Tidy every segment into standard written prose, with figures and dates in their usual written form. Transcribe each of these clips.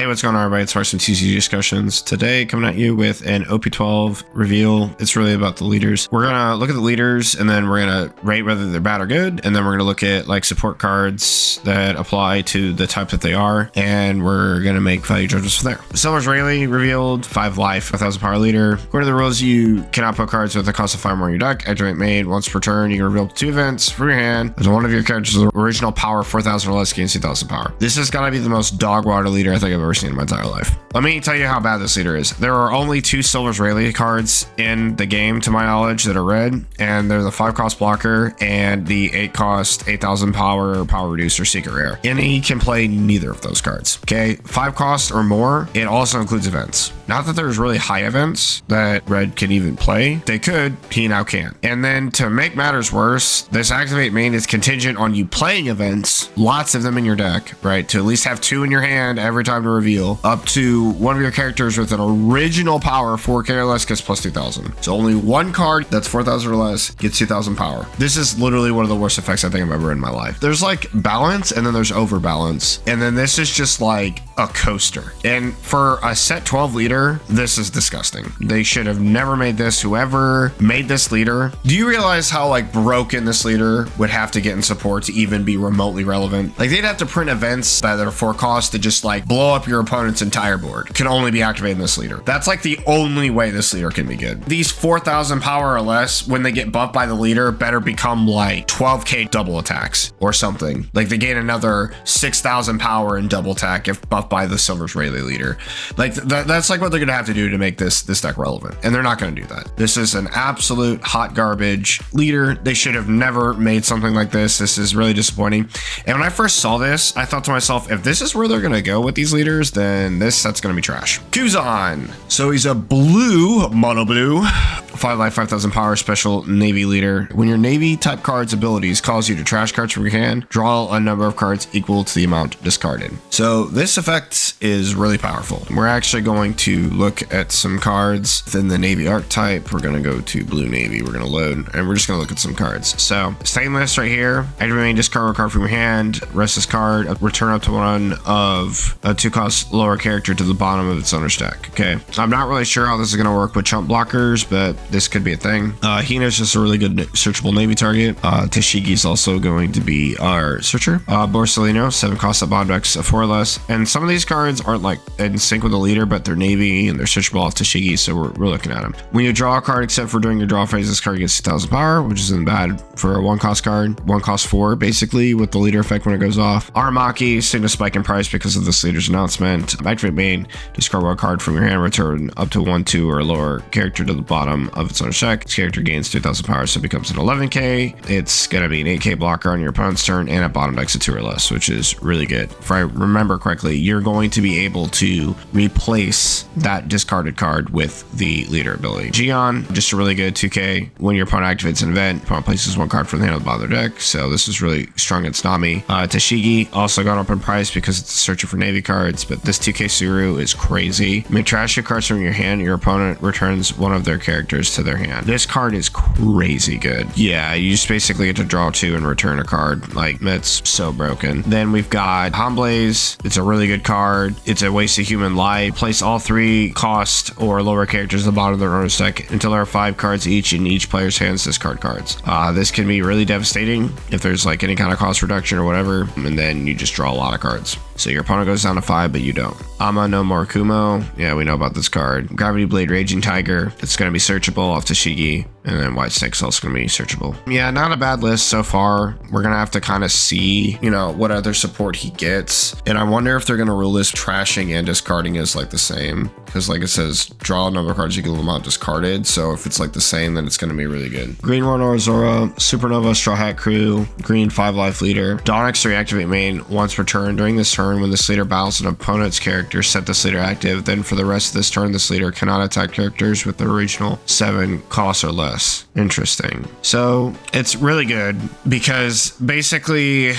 what's going on, everybody? It's some TCG discussions. Today, coming at you with an OP12 reveal. It's really about the leaders. We're gonna look at the leaders, and then we're gonna rate whether they're bad or good, and then we're gonna look at like support cards that apply to the type that they are, and we're gonna make value judgments from there. Silver's Rayleigh revealed, 5 life, 1000 power leader. According to the rules, you cannot put cards with a cost of 5 more in your deck. Activate made once per turn. You can reveal 2 events from your hand. As one of your characters with original power 4000 or less gains 2000 power. This has got to be the most dog water leader I think I've ever seen in my entire life. Let me tell you how bad this leader is. There are only 2 Silver's Rayleigh cards in the game, to my knowledge, that are red, and they're the 5 cost blocker and the 8 cost 8000 power reducer secret rare. And he can play neither of those cards. Okay, 5 cost or more. It also includes events. Not that there's really high events that red can even play. They could, he now can't. And then to make matters worse, this activate main is contingent on you playing events, lots of them in your deck, right? To at least have 2 in your hand every time to reveal, up to one of your characters with an original power 4k or less gets plus 2000. So only one card that's 4000 or less gets 2000 power. This is literally one of the worst effects I think I've ever read in my life. There's like balance, and then there's overbalance, and then this is just like a coaster. And for a set 12 leader, this is disgusting. They should have never made this. Whoever made this leader, do you realize how like broken this leader would have to get in support to even be remotely relevant? Like they'd have to print events that are 4 cost to just like blow up your opponent's entire board. Can only be activated in this leader. That's like the only way this leader can be good. These 4000 power or less, when they get buffed by the leader, better become like 12k double attacks or something. Like they gain another 6000 power and double attack if buffed by the Silver's Rayleigh leader. Like that's like what they're gonna have to do to make this deck relevant, and they're not gonna do that. This is an absolute hot garbage leader. They should have never made something like this. This is really disappointing. And when I first saw this, I thought to myself, if this is where they're gonna go with these leaders, then this set's gonna be trash. Kuzan. So he's a blue, mono blue, 5 life, 5000 power special Navy leader. When your Navy type card's abilities cause you to trash cards from your hand, draw a number of cards equal to the amount discarded. So this effect is really powerful. We're actually going to look at some cards within the Navy archetype. We're going to go to blue Navy. We're going to load, and we're just going to look at some cards. So stainless right here. Activate discard a card from your hand. Rest this card. Return up to one of a 2 cost lower character to the bottom of its owner's deck. Okay. I'm not really sure how this is going to work with chump blockers, but this could be a thing. Hina's just a really good searchable Navy target. Tashigi's also going to be our searcher. Borsalino, 7 cost at bottom decks, 4 or less. And some of these cards aren't like in sync with the leader, but they're Navy and they're searchable off Tashigi, so we're looking at them. When you draw a card, except for during your draw phase, this card gets 2000 power, which isn't bad for a 1 cost card. 1 cost 4, basically, with the leader effect when it goes off. Aramaki, seeing a spike in price because of this leader's announcement. Activate main, discard 1 card from your hand, return up to 1, 2, or lower character to the bottom of its own deck. This character gains 2000 power, so it becomes an 11k. It's gonna be an 8k blocker on your opponent's turn, and at bottom decks a 2 or less, which is really good. If I remember correctly, you're going to be able to replace that discarded card with the leader ability. Gion, just a really good 2k. When your opponent activates an event, opponent places 1 card from the hand of the bottom of their deck, so this is really strong against Nami. Tashigi also gone up in price because it's searching for Navy cards, but this 2k Suru is crazy. I mean, trash your cards from your hand, your opponent returns one of their characters to their hand. This card is crazy good. Yeah, you just basically get to draw 2 and return a card. Like, that's so broken. Then we've got Hamblaze. It's a really good card. It's a waste of human life. Place all 3 cost or lower characters at the bottom of their owner's deck until there are 5 cards each in each player's hands discard cards. This can be really devastating if there's like any kind of cost reduction or whatever, and then you just draw a lot of cards. So your opponent goes down to 5, but you don't. Ama no More Kumo. Yeah, we know about this card. Gravity Blade Raging Tiger. It's going to be searchable off Tashigi. And then White Snake's also going to be searchable. Yeah, not a bad list so far. We're going to have to kind of see, you know, what other support he gets. And I wonder if they're going to rule this trashing and discarding as like the same. Because like it says, draw a number of cards equal to the amount discarded. So if it's like the same, then it's going to be really good. Green Warlord Zorro, Supernova Straw Hat Crew, Green 5 life leader. Dawnix reactivate main once per turn. During this turn, when this leader battles an opponent's character, set this leader active. Then for the rest of this turn, this leader cannot attack characters with the original 7 costs or less. Interesting. So it's really good because basically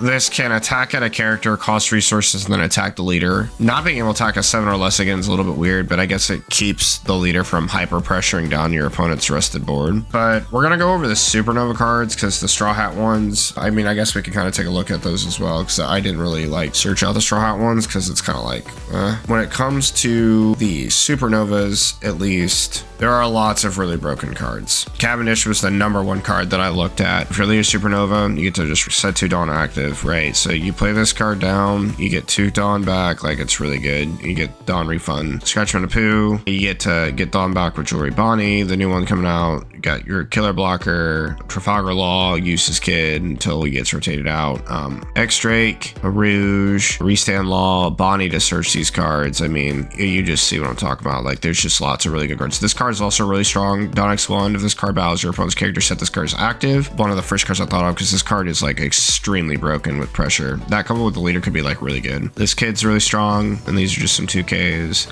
this can attack at a character, cost resources, and then attack the leader. Not being able to attack a 7 or less again is a little bit weird, but I guess it keeps the leader from hyper pressuring down your opponent's rested board. But we're gonna go over the Supernova cards because the Straw Hat ones, I mean, I guess we can kind of take a look at those as well because I didn't really like search search out the Straw Hat ones because it's kind of like, when it comes to the Supernovas, at least, there are lots of really broken cards. Cavendish was the #1 card that I looked at. If you're leading Supernova, you get to just set 2 Dawn active, right? So you play this card down, you get 2 Dawn back, like it's really good. You get Dawn refund. Scratch on a Poo, you get to get Dawn back with Jewelry Bonnie, the new one coming out. You got your Killer Blocker, Trafalgar Law, Eustace Kid until he gets rotated out. X-Drake, Rouge, Restand Law, Bonnie to search these cards. I mean, you just see what I'm talking about. Like, there's just lots of really good cards. This card is also really strong. Dawn X1, if this card battles your opponent's character, set this card as active. One of the first cards I thought of because this card is like extremely broken with pressure. That coupled with the leader could be like really good. This kid's really strong, and these are just some 2Ks.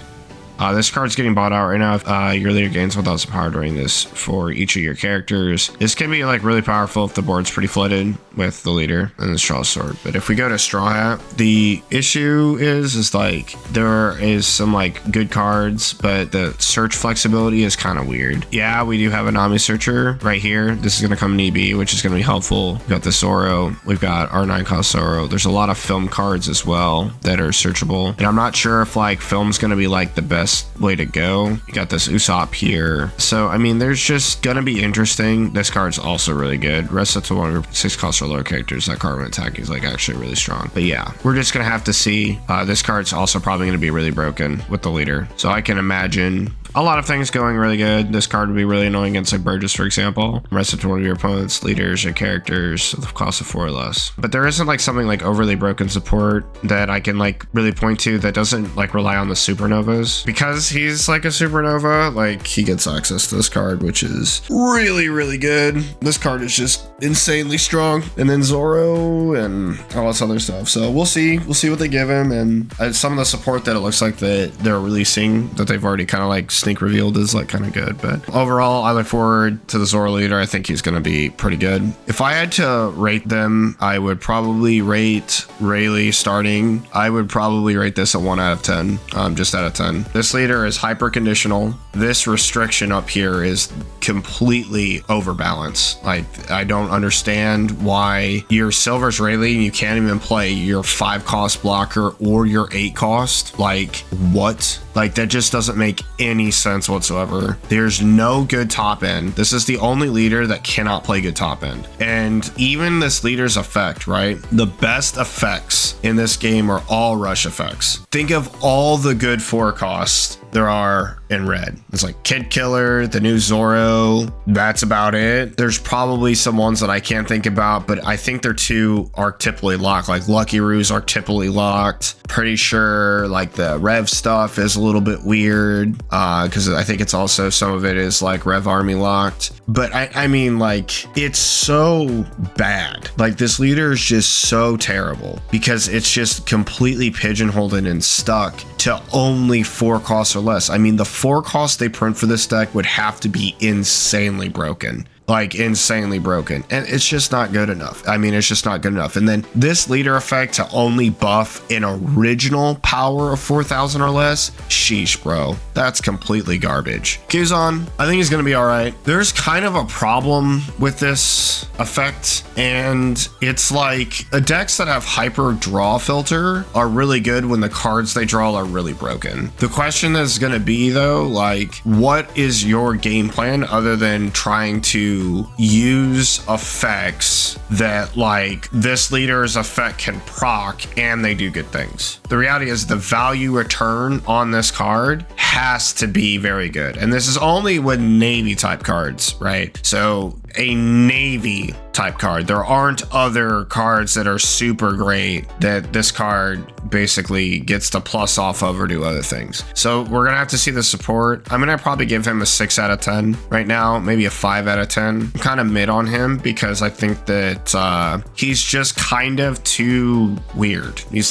This card's getting bought out right now. Your leader gains 1,000 power during this for each of your characters. This can be like really powerful if the board's pretty flooded with the leader and the Straw Sword. But if we go to Straw Hat, the issue is like there is some like good cards, but the search flexibility is kind of weird. Yeah, we do have a Nami Searcher right here. This is going to come in EB, which is going to be helpful. We've got the Zorro. We've got our 9 cost Zorro. There's a lot of film cards as well that are searchable. And I'm not sure if like film's going to be like the best way to go. You got this Usopp here. So, I mean, there's just gonna be interesting. This card's also really good. Rest up to 1 of 6 cost or lower characters. That card when attacking is like actually really strong. But yeah, we're just gonna have to see. This card's also probably gonna be really broken with the leader. So I can imagine a lot of things going really good. This card would be really annoying against like Burgess, for example. Rest up to 1 of your opponents, leaders, or characters with the cost of 4 or less. But there isn't like something like overly broken support that I can like really point to that doesn't like rely on the Supernovas. Because he's like a Supernova, like he gets access to this card, which is really, really good. This card is just insanely strong. And then Zorro and all this other stuff. So we'll see. We'll see what they give him. And some of the support that it looks like that they're releasing that they've already kind of like sneak revealed is like kind of good. But overall, I look forward to the Zorro leader. I think he's going to be pretty good. If I had to rate them, I would probably rate Rayleigh starting. I would probably rate this a 1 out of 10, just out of 10. This leader is hyper conditional. This restriction up here is completely overbalanced. Like, I don't understand why your Silver's Rayleigh and you can't even play your 5 cost blocker or your 8 cost. Like, what? Like, that just doesn't make any sense whatsoever. There's no good top end. This is the only leader that cannot play good top end. And even this leader's effect, right? The best effects in this game are all rush effects. Think of all the good 4 costs there are in red. It's like Kid Killer, the new Zorro. That's about it. There's probably some ones that I can't think about, but I think they're 2 archetypally locked. Like Lucky Roo's archetypally locked. Pretty sure like the Rev stuff is a little bit weird because I think it's also some of it is like Rev Army locked. But I mean, like, it's so bad. Like, this leader is just so terrible because it's just completely pigeonholed and stuck to only 4 costs or less. I mean, the 4 costs they print for this deck would have to be insanely broken. Like, insanely broken, and it's just not good enough. I mean, it's just not good enough. And then this leader effect to only buff an original power of 4,000 or less, sheesh, bro, that's completely garbage. Kuzan, I think he's gonna be all right. There's kind of a problem with this effect, and it's like the decks that have hyper draw filter are really good when the cards they draw are really broken. The question is gonna be though, like, what is your game plan other than trying to use effects that like this leader's effect can proc and they do good things? The reality is the value return on this card has to be very good. And this is only with Navy type cards, right? So a Navy type card. There aren't other cards that are super great that this card basically gets to plus off of or do other things. So we're gonna have to see the support. I'm gonna probably give him a 6 out of 10 right now, maybe a 5 out of 10. I'm kind of mid on him because I think that he's just kind of too weird. He's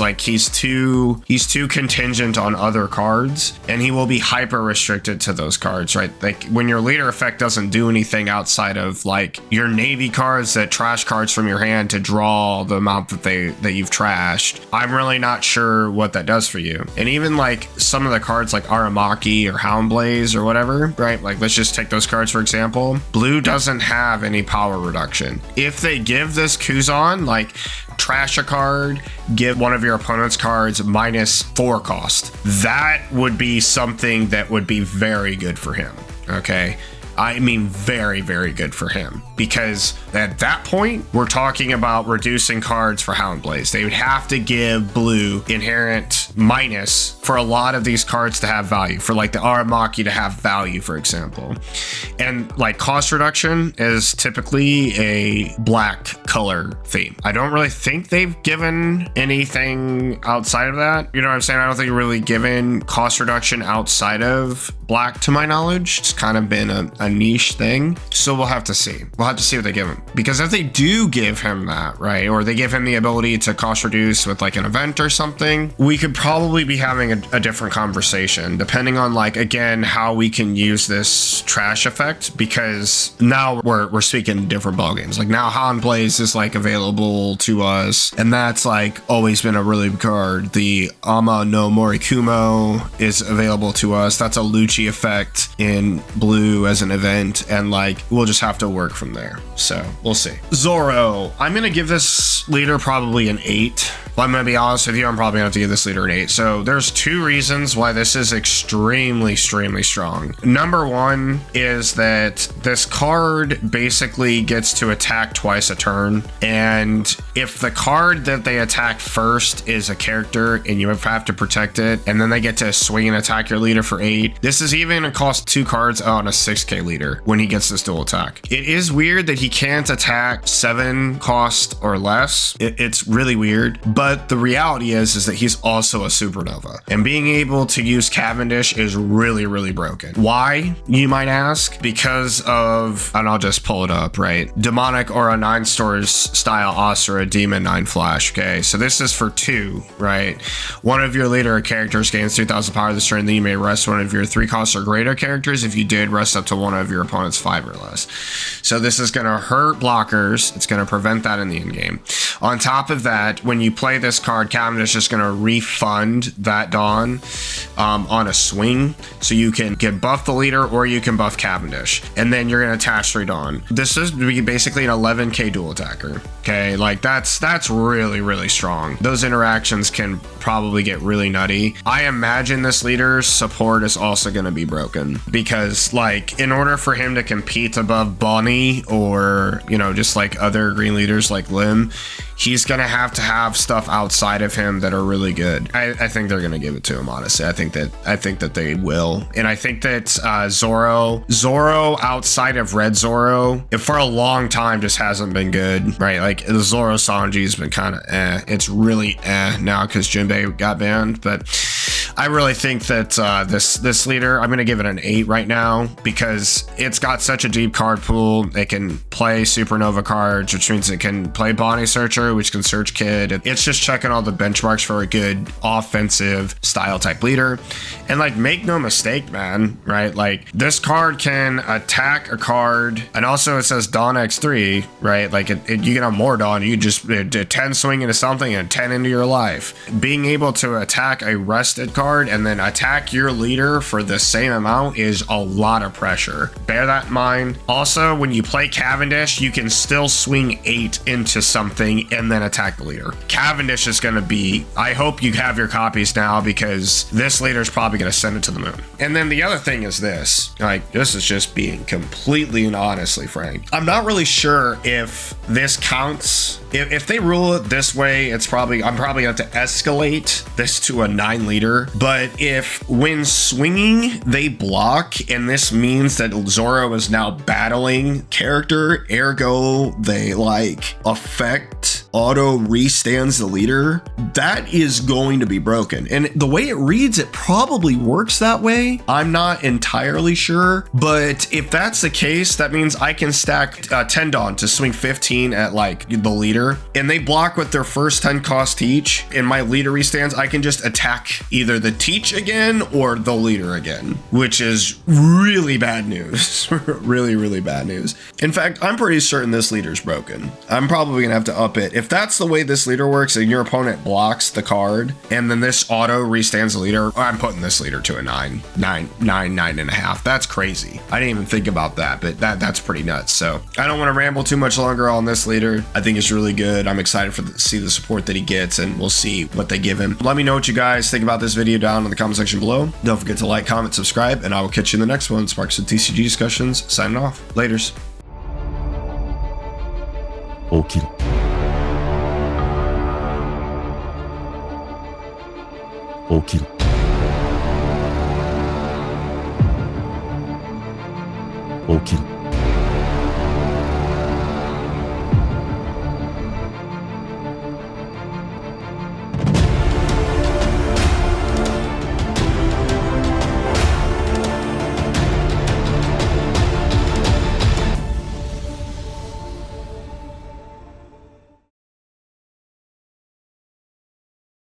too contingent on other cards, and he will be hyper restricted to those cards, right? Like when your leader effect doesn't do anything outside of like your Navy cards cards that trash cards from your hand to draw the amount that you've trashed, I'm really not sure what that does for you. And even like some of the cards like Aramaki or Houndblaze or whatever, right? Like let's just take those cards for example. Blue doesn't have any power reduction. If they give this Kuzan, like trash a card, give one of your opponent's cards -4 cost, that would be something that would be very good for him. Okay. I mean, very, very good for him, because at that point, we're talking about reducing cards for Houndblaze. They would have to give blue inherent minus for a lot of these cards to have value, for like the Aramaki to have value, for example. And like cost reduction is typically a black color theme. I don't really think they've given anything outside of that. You know what I'm saying? I don't think they've really given cost reduction outside of black to my knowledge. It's kind of been a niche thing. So we'll have to see. We'll have to see what they give him. Because if they do give him that, right, or they give him the ability to cost reduce with like an event or something, we could probably be having a different conversation, depending on like, again, how we can use this trash effect, because now we're speaking different ballgames. Like now Houndblaze is like available to us, and that's like always been a really good card. The Ama no Morikumo is available to us. That's a Lucci effect in blue as an event, and like we'll just have to work from there. So we'll see. Zorro, I'm gonna give this leader probably an 8. Well, I'm gonna be honest with you, I'm probably gonna have to give this leader an 8. So there's 2 reasons why this is extremely strong. Number 1 is that this card basically gets to attack twice a turn, and if the card that they attack first is a character and you have to protect it, and then they get to swing and attack your leader for 8, this is even gonna cost 2 cards on a 6k leader when he gets this dual attack. It is weird that he can't attack 7 cost or less. It's really weird, but the reality is that he's also a supernova, and being able to use Cavendish is really broken. Why, you might ask? Because of, and I'll just pull it up, right? Demonic Aura 9 stores style Asura Demon 9 flash. Okay, so this is for 2, right? One of your leader characters gains 3000 power this turn, then you may rest one of your 3 costs or greater characters. If you did, rest up to one of your opponent's 5 or less. So this is going to hurt blockers. It's going to prevent that in the end game. On top of that, when you play this card, Cavendish is going to refund that Dawn on a swing, so you can get buff the leader or you can buff Cavendish, and then you're going to attach 3 Dawn. This is basically an 11k dual attacker. Okay, like that's really strong. Those interactions can probably get really nutty. I imagine this leader's support is also going to be broken, because like in order for him to compete above Bonnie or, you know, just like other green leaders like Lim, he's gonna have to have stuff outside of him that are really good. I think they're gonna give it to him, honestly. I think that they will. And I think that Zorro outside of Red Zorro, it for a long time just hasn't been good, right? Like the Zorro Sanji's been kind of it's really now because Jinbei got banned. But I really think that this leader, I'm gonna give it an 8 right now, because it's got such a deep card pool. It can play supernova cards, which means it can play Bonnie Searcher, which can search Kid. It's just checking all the benchmarks for a good offensive style type leader. And like, make no mistake, man, right? Like this card can attack a card, and also it says Dawn X3, right? Like you can have more Dawn. You just 10 swing into something and 10 into your life. Being able to attack a rested card and then attack your leader for the same amount is a lot of pressure. Bear that in mind. Also, when you play Cavendish, you can still swing 8 into something and then attack the leader. Cavendish is going to be, I hope you have your copies now, because this leader is probably going to send it to the moon. And then the other thing is this, like, this is just being completely and honestly frank. I'm not really sure if this counts. If they rule it this way, I'm probably going to have to escalate this to a 9 leader. But if when swinging they block, and this means that Zorro is now battling character, ergo they like affect auto restands the leader, that is going to be broken. And the way it reads, it probably works that way. I'm not entirely sure, but if that's the case, that means I can stack Tendon to swing 15 at like the leader, and they block with their first 10 cost each, and my leader restands, I can just attack either the teach again or the leader again, which is really bad news. Really, really bad news. In fact, I'm pretty certain this leader's broken. I'm probably gonna have to up it. If that's the way this leader works and your opponent blocks the card and then this auto restands the leader, I'm putting this leader to a 9.5. That's crazy. I didn't even think about that, but that's pretty nuts. So I don't want to ramble too much longer on this leader. I think it's really good. I'm excited to see the support that he gets, and we'll see what they give him. Let me know what you guys think about this video down in the comment section below. Don't forget to like, comment, subscribe, and I will catch you in the next one. Sparks of TCG Discussions, signing off. Laters. 起きろ起きろ